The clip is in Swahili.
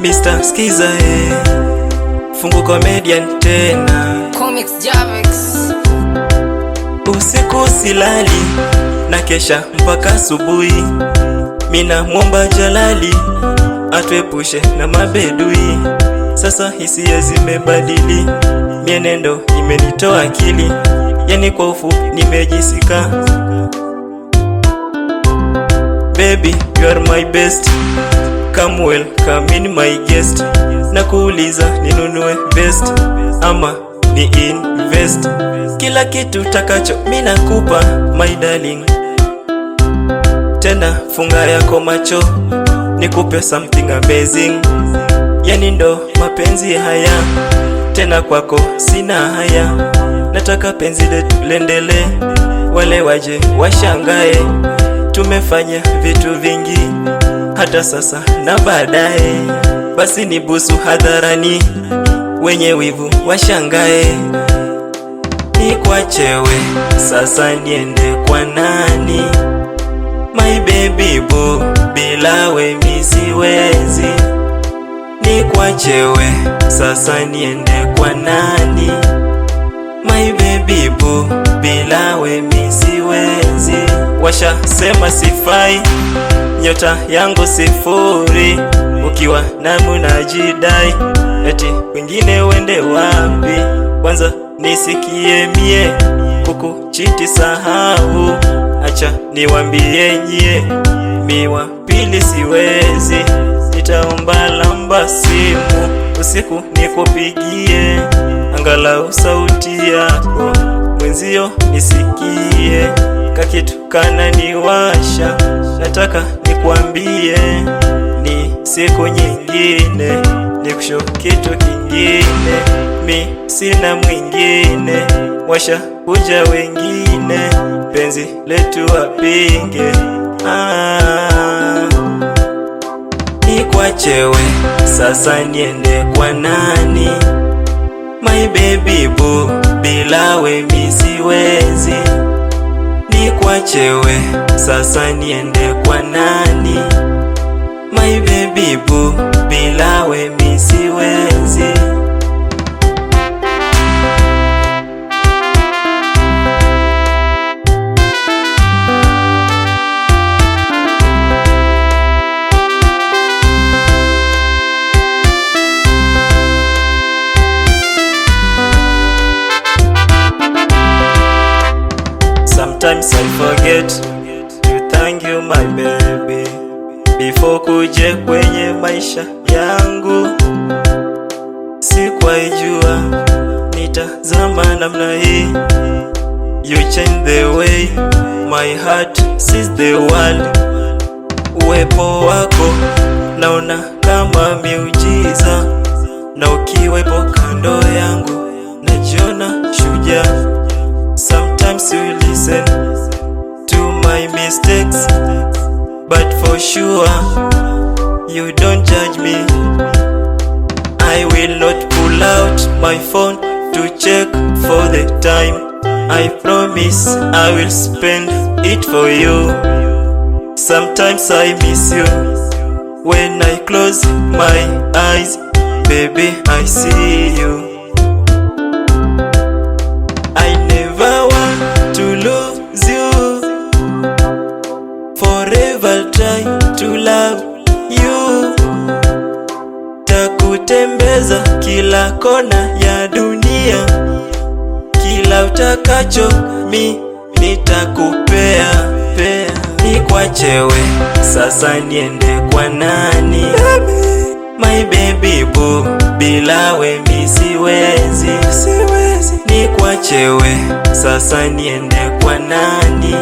Mr. Skiza Fungu comedian tena Comics Javex. Usiku silali na kesha mpaka asubuhi. Mina mwomba Jalali atuepushe na mabedui. Sasa hisia zimebadili, mienendo imenitoa akili. Yani kwa ufupi nimejisika. Baby, you are my best. Come welcome in my guest. Na kuuliza ninunue vest ama ni invest. Kila kitu takacho mina kupa my darling. Tena funga yako macho nikupe something amazing. Yani ndo mapenzi haya, tena kwako sina haya. Nataka penzi letu lendele, wale waje washangae. Tumefanya vitu vingi hata sasa na baadaye. Basi ni busu hadharani, wenye wivu washangae. Nikwachewe sasa niende kwa nani? My baby boo, bila we mi siwezi. Nikwachewe sasa niende kwa nani? My baby boo, bila we mi siwezi. Washa sema sifai, nyota yangu sifuri. Ukiwa nami najidai, eti wengine wende wapi? Kwanza nisikie mie, kukuchiti sahau. Acha niwambie nyie, miwa pili siwezi. Nitaomba lamba simu usiku nikupigie, angalau sauti yako mwenzio nisikie. Kakitu kana niwasha, nataka nikuambie ni siku nyingine, nikusho kitu kingine. Mi sina mwingine, washa kuja wengine, penzi letu wapinge. Nikwachewe sasa niende kwa nani? My baby boo, bila we mi siwezi. Nikwachewe sasa niende kwa nani? My baby boo, bila we mi siwezi. Sometimes I forget to thank you my baby. Before kuje kwenye maisha yangu, sikuwaijua nitazama namna hii. You change the way my heart sees the world. Uwepo wako naona kama miujiza, na ukiwepo kando yangu najiona shujaa. Sometimes you listen to my mistakes, but for sure you don't judge me. I will not pull out my phone to check for the time. I promise I will spend it for you. Sometimes I miss you when I close my eyes. Baby, I see you. Forever try to love you. Takutembeza kila kona ya dunia, kila utakacho mi nitakupea. Nikwachewe sasa niende kwa nani? My baby boo, bila we mi siwezi. Nikwachewe sasa niende kwa nani?